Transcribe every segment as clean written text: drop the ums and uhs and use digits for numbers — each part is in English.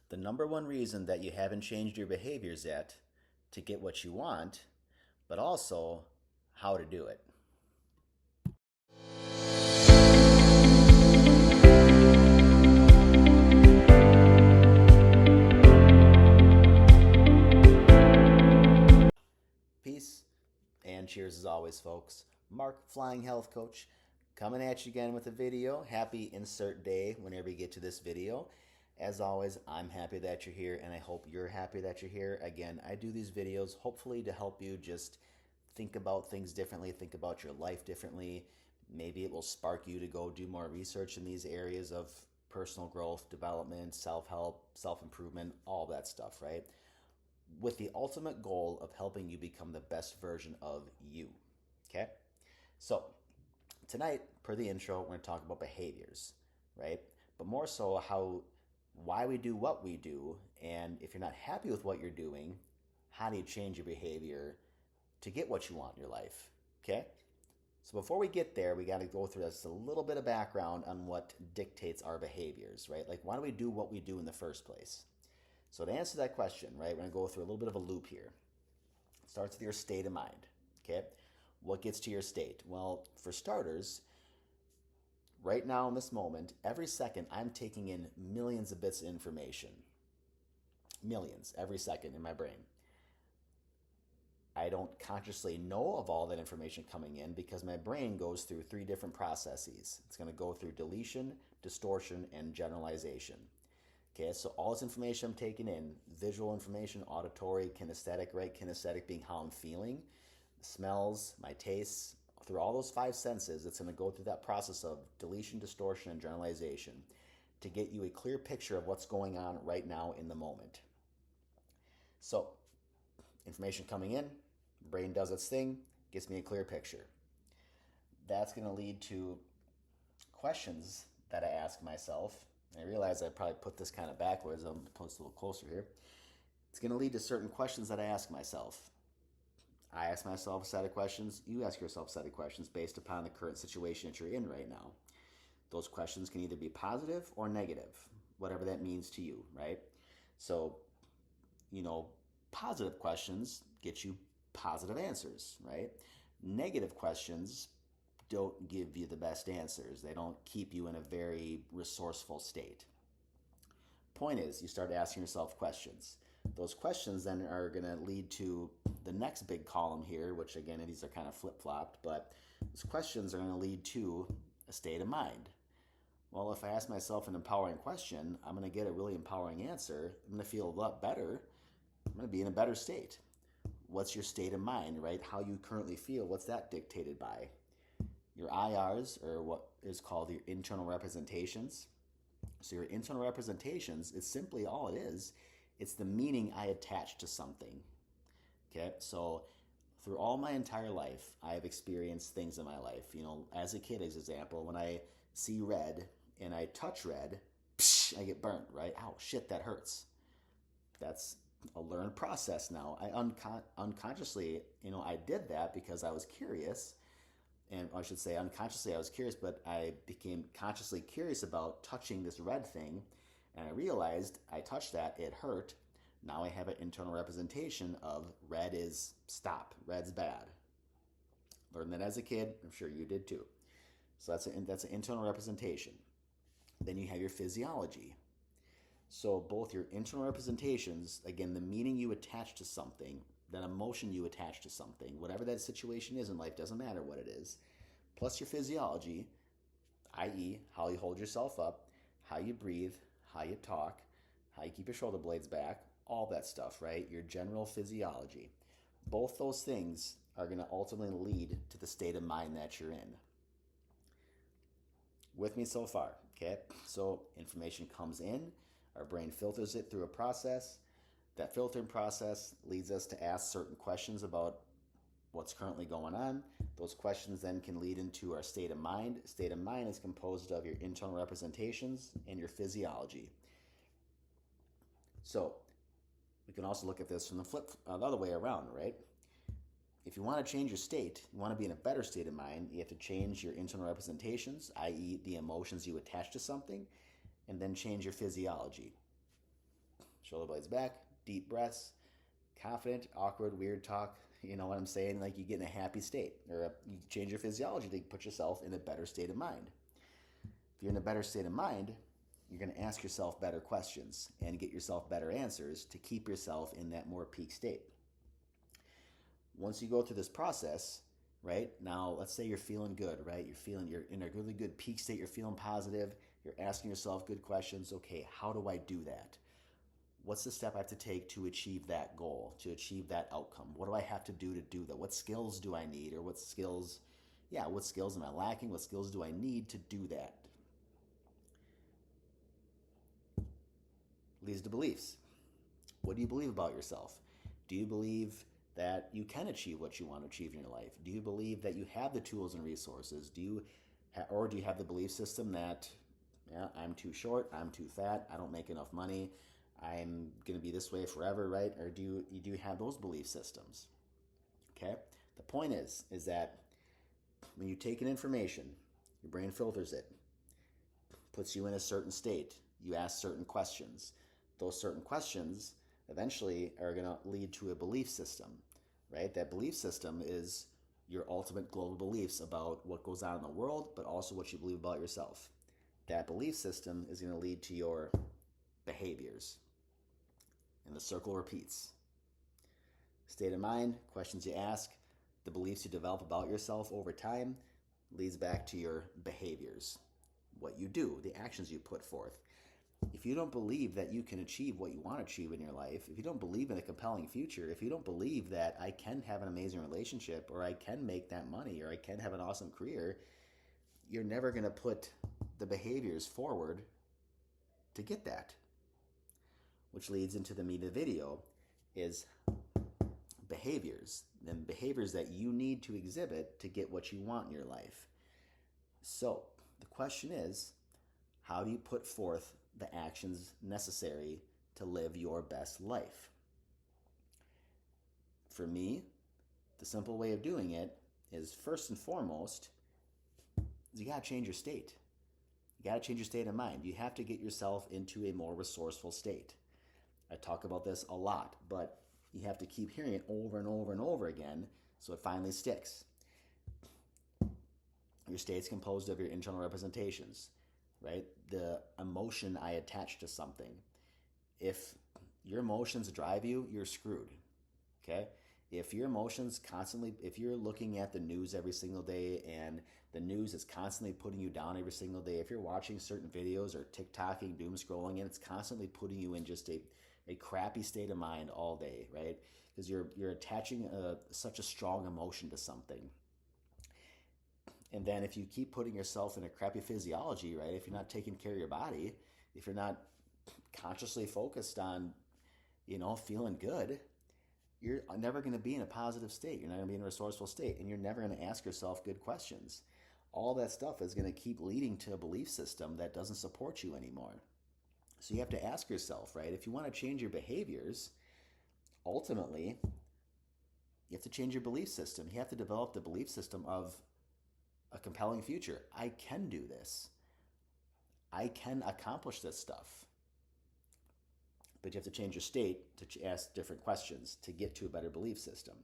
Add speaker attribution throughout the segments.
Speaker 1: The number one reason that you haven't changed your behaviors yet to get what you want, but also how to do it. Peace and cheers as always, folks. Mark, Flying Health Coach, coming at you again with a video. Happy insert day whenever you get to this video. As always, I'm happy that you're here, and I hope you're happy that you're here. Again, I do these videos hopefully to help you just think about things differently, think about your life differently. Maybe it will spark you to go do more research in these areas of personal growth, development, self-help, self-improvement, all that stuff, right? With the ultimate goal of helping you become the best version of you, okay? So tonight, per the intro, we're going to talk about behaviors, right? But more so why we do what we do, and if you're not happy with what you're doing, how do you change your behavior to get what you want in your life, okay? So before we get there, we got to go through just a little bit of background on what dictates our behaviors, right? Like, why do we do what we do in the first place? So to answer that question, right, we're going to go through a little bit of a loop here. It starts with your state of mind, okay? What gets to your state? Well, for starters, right now in this moment, every second I'm taking in millions of bits of information. Millions every second in my brain. I don't consciously know of all that information coming in because my brain goes through three different processes. It's going to go through deletion, distortion, and generalization. Okay, so all this information I'm taking in, visual information, auditory, kinesthetic, right? Kinesthetic being how I'm feeling, smells, my tastes, through all those five senses, it's going to go through that process of deletion, distortion, and generalization to get you a clear picture of what's going on right now in the moment. So, information coming in, brain does its thing, gets me a clear picture. That's going to lead to questions that I ask myself. I realize I probably put this kind of backwards. I'm post a little closer here. It's going to lead to certain questions that I ask myself. I ask myself a set of questions. You ask yourself a set of questions based upon the current situation that you're in right now. Those questions can either be positive or negative, whatever that means to you, right? So, positive questions get you positive answers, right? Negative questions don't give you the best answers. They don't keep you in a very resourceful state. Point is, you start asking yourself questions. Those questions then are going to lead to the next big column here, which again, these are kind of flip-flopped, but those questions are going to lead to a state of mind. Well, if I ask myself an empowering question, I'm going to get a really empowering answer. I'm going to feel a lot better. I'm going to be in a better state. What's your state of mind, right? How you currently feel, what's that dictated by? Your IRs, or what is called your internal representations. So your internal representations is simply all it is. It's the meaning I attach to something. Okay, so through all my entire life, I've experienced things in my life. As a kid, as an example, when I see red and I touch red, I get burnt, right? Ow, shit, that hurts. That's a learned process now. I unconsciously, I did that because I was curious. And I should say unconsciously I was curious, but I became consciously curious about touching this red thing. And I realized I touched that, it hurt. Now I have an internal representation of red is stop, red's bad. Learned that as a kid, I'm sure you did too. So that's an internal representation. Then you have your physiology. So both your internal representations, again, the meaning you attach to something, that emotion you attach to something, whatever that situation is in life, doesn't matter what it is, plus your physiology, i.e. how you hold yourself up, how you breathe, how you talk, how you keep your shoulder blades back, all that stuff, right? Your general physiology. Both those things are going to ultimately lead to the state of mind that you're in. With me so far, okay? So information comes in, our brain filters it through a process. That filtering process leads us to ask certain questions about what's currently going on. Those questions then can lead into our state of mind. State of mind is composed of your internal representations and your physiology. So we can also look at this from the other way around, right? If you want to change your state, you want to be in a better state of mind, you have to change your internal representations, i.e. the emotions you attach to something, and then change your physiology. shoulder blades back, deep breaths, confident, awkward, weird talk. You know what I'm saying? Like you get in a happy state, or you change your physiology to put yourself in a better state of mind. If you're in a better state of mind, you're going to ask yourself better questions and get yourself better answers to keep yourself in that more peak state. Once you go through this process, right, now let's say you're feeling good, right? You're in a really good peak state, you're feeling positive, you're asking yourself good questions. Okay, how do I do that? What's the step I have to take to achieve that goal, to achieve that outcome? What do I have to do that? What skills do I need? Or what skills am I lacking? What skills do I need to do that? Leads to beliefs. What do you believe about yourself? Do you believe that you can achieve what you want to achieve in your life? Do you believe that you have the tools and resources? Do you have the belief system that, yeah, I'm too short, I'm too fat, I don't make enough money, I'm going to be this way forever, right? Or do you have those belief systems? Okay? The point is that when you take in information, your brain filters it, puts you in a certain state, you ask certain questions. Those certain questions eventually are going to lead to a belief system, right? That belief system is your ultimate global beliefs about what goes on in the world, but also what you believe about yourself. That belief system is going to lead to your behaviors. And the circle repeats. State of mind, questions you ask, the beliefs you develop about yourself over time leads back to your behaviors. What you do, the actions you put forth. If you don't believe that you can achieve what you want to achieve in your life, if you don't believe in a compelling future, if you don't believe that I can have an amazing relationship, or I can make that money, or I can have an awesome career, you're never going to put the behaviors forward to get that. Which leads into the meat of the video, is behaviors. And behaviors that you need to exhibit to get what you want in your life. So the question is, how do you put forth the actions necessary to live your best life? For me, the simple way of doing it is, first and foremost, you got to change your state. You got to change your state of mind. You have to get yourself into a more resourceful state. I talk about this a lot, but you have to keep hearing it over and over and over again so it finally sticks. Your state's composed of your internal representations, right? The emotion I attach to something. If your emotions drive you, you're screwed, okay? If your emotions constantly, if you're looking at the news every single day and the news is constantly putting you down every single day, if you're watching certain videos or TikToking, doom scrolling, and it's constantly putting you in just a crappy state of mind all day, right? Because you're attaching such a strong emotion to something. And then if you keep putting yourself in a crappy physiology, right? If you're not taking care of your body, if you're not consciously focused on, feeling good, you're never going to be in a positive state. You're not going to be in a resourceful state, and you're never going to ask yourself good questions. All that stuff is going to keep leading to a belief system that doesn't support you anymore. So you have to ask yourself, right? If you want to change your behaviors, ultimately, you have to change your belief system. You have to develop the belief system of a compelling future. I can do this. I can accomplish this stuff. But you have to change your state to ask different questions to get to a better belief system.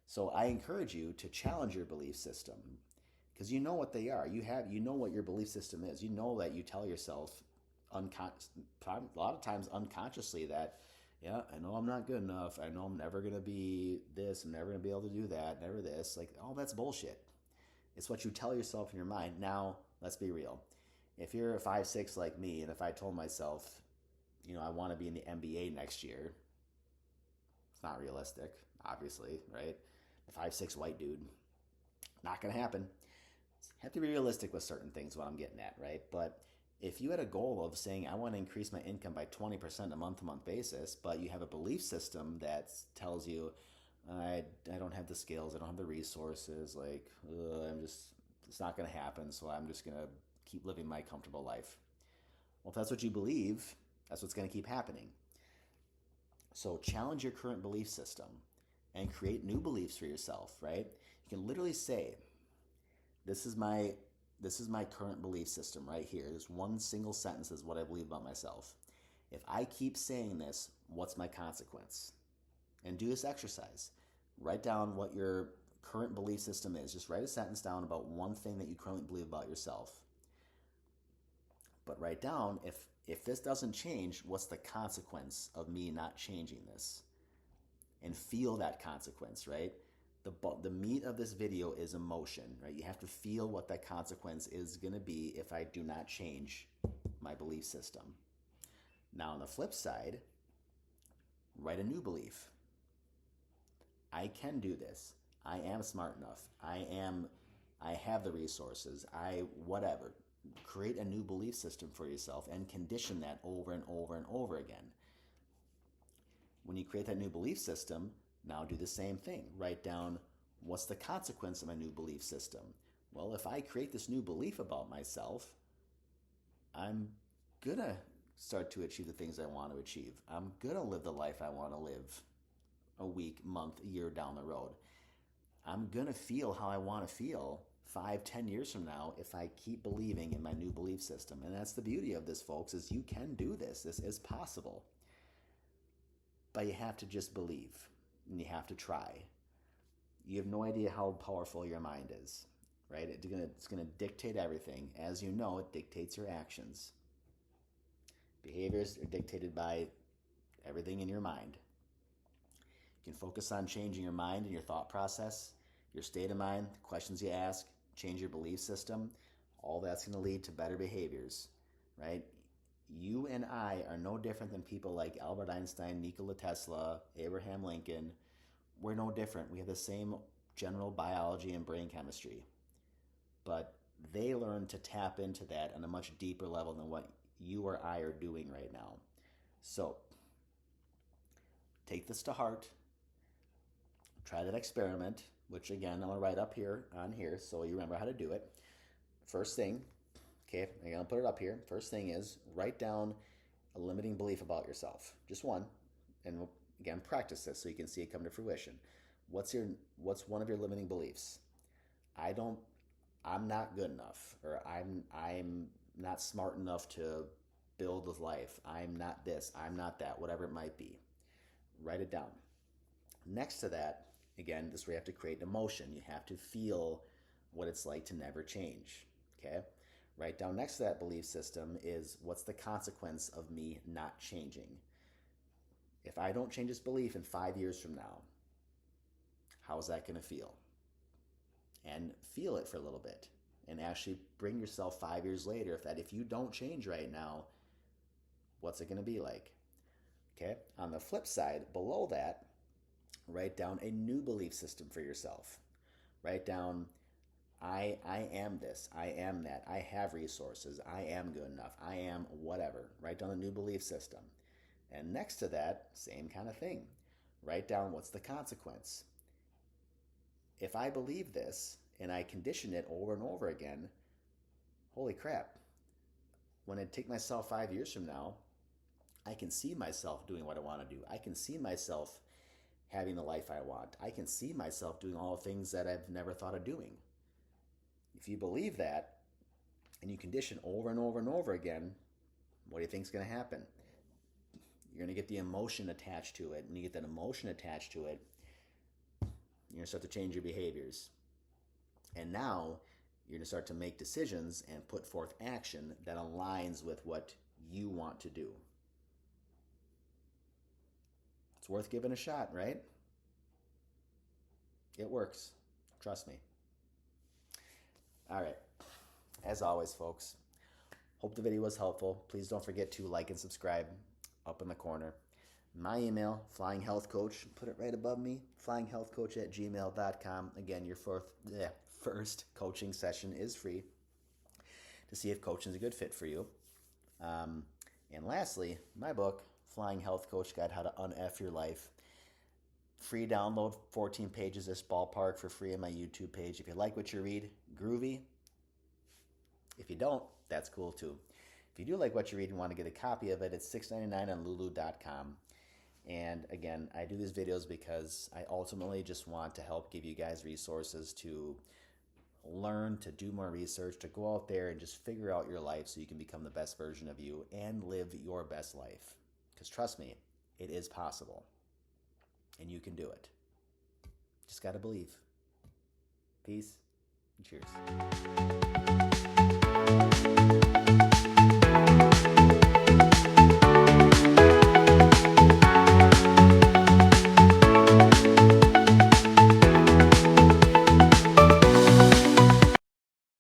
Speaker 1: So I encourage you to challenge your belief system, because you know what they are. You know what your belief system is. You know that you tell yourself a lot of times unconsciously that, yeah, I know I'm not good enough. I know I'm never going to be this. I'm never going to be able to do that. Never this. Like, all that's bullshit. It's what you tell yourself in your mind. Now, let's be real. If you're a 5'6" like me, and if I told myself, I want to be in the NBA next year, it's not realistic, obviously, right? A 5'6" white dude, not going to happen. Have to be realistic with certain things, what I'm getting at, right? But if you had a goal of saying, I want to increase my income by 20% a month-to-month basis, but you have a belief system that tells you, I don't have the skills, I don't have the resources, like, it's not going to happen, so I'm just going to keep living my comfortable life. Well, if that's what you believe, that's what's going to keep happening. So challenge your current belief system and create new beliefs for yourself, right? You can literally say, this is my current belief system right here. This one single sentence is what I believe about myself. If I keep saying this, what's my consequence? And do this exercise. Write down what your current belief system is. Just write a sentence down about one thing that you currently believe about yourself. But write down, if this doesn't change, what's the consequence of me not changing this? And feel that consequence, right? The meat of this video is emotion, right? You have to feel what that consequence is going to be if I do not change my belief system. Now, on the flip side, write a new belief. I can do this. I am smart enough. I have the resources. Whatever. Create a new belief system for yourself and condition that over and over and over again. When you create that new belief system, now do the same thing. Write down, what's the consequence of my new belief system? Well, if I create this new belief about myself, I'm gonna start to achieve the things I want to achieve. I'm gonna live the life I want to live a week, month, year down the road. I'm gonna feel how I want to feel 5-10 years from now if I keep believing in my new belief system. And that's the beauty of this, folks, is you can do this. This is possible. But you have to just believe, and you have to try. You have no idea how powerful your mind is, right? It's gonna dictate everything. As you know, it dictates your actions. Behaviors are dictated by everything in your mind. You can focus on changing your mind and your thought process, your state of mind, the questions you ask, change your belief system. All that's going to lead to better behaviors, right? You and I are no different than people like Albert Einstein, Nikola Tesla, Abraham Lincoln. We're no different. We have the same general biology and brain chemistry. But they learn to tap into that on a much deeper level than what you or I are doing right now. So, take this to heart. Try that experiment, which again, I'm going to write up here on here so you remember how to do it. First thing, okay, I'm going to put it up here. First thing is write down a limiting belief about yourself. Just one. And again, practice this so you can see it come to fruition. What's one of your limiting beliefs? I'm not good enough, or I'm not smart enough to build a life. I'm not this, I'm not that, whatever it might be. Write it down. Next to that, again, this is where you have to create an emotion. You have to feel what it's like to never change, okay? Write down next to that belief system is, what's the consequence of me not changing? If I don't change this belief in 5 years from now, how's that going to feel? And feel it for a little bit. And actually bring yourself 5 years later, if you don't change right now, what's it going to be like? Okay? On the flip side, below that, write down a new belief system for yourself. Write down, I am this, I am that, I have resources, I am good enough, I am whatever. Write down a new belief system. And next to that, same kind of thing. Write down, what's the consequence? If I believe this and I condition it over and over again, holy crap. When I take myself 5 years from now, I can see myself doing what I want to do. I can see myself having the life I want. I can see myself doing all the things that I've never thought of doing. If you believe that and you condition over and over and over again, what do you think is going to happen? You're going to get the emotion attached to it. When you get that emotion attached to it, you're going to start to change your behaviors. And now you're going to start to make decisions and put forth action that aligns with what you want to do. It's worth giving a shot, right? It works. Trust me. All right. As always, folks, hope the video was helpful. Please don't forget to like and subscribe up in the corner. My email, flyinghealthcoach, put it right above me, flyinghealthcoach@gmail.com. Again, your first coaching session is free to see if coaching is a good fit for you. And lastly, my book, Flying Health Coach Guide, How to Un-F Your Life. Free download, 14 pages, this ballpark for free on my YouTube page. If you like what you read, groovy. If you don't, that's cool too. If you do like what you read and want to get a copy of it, it's $6.99 on lulu.com. And again, I do these videos because I ultimately just want to help give you guys resources to learn, to do more research, to go out there and just figure out your life so you can become the best version of you and live your best life. Because trust me, it is possible. And you can do it. Just got to believe. Peace and cheers.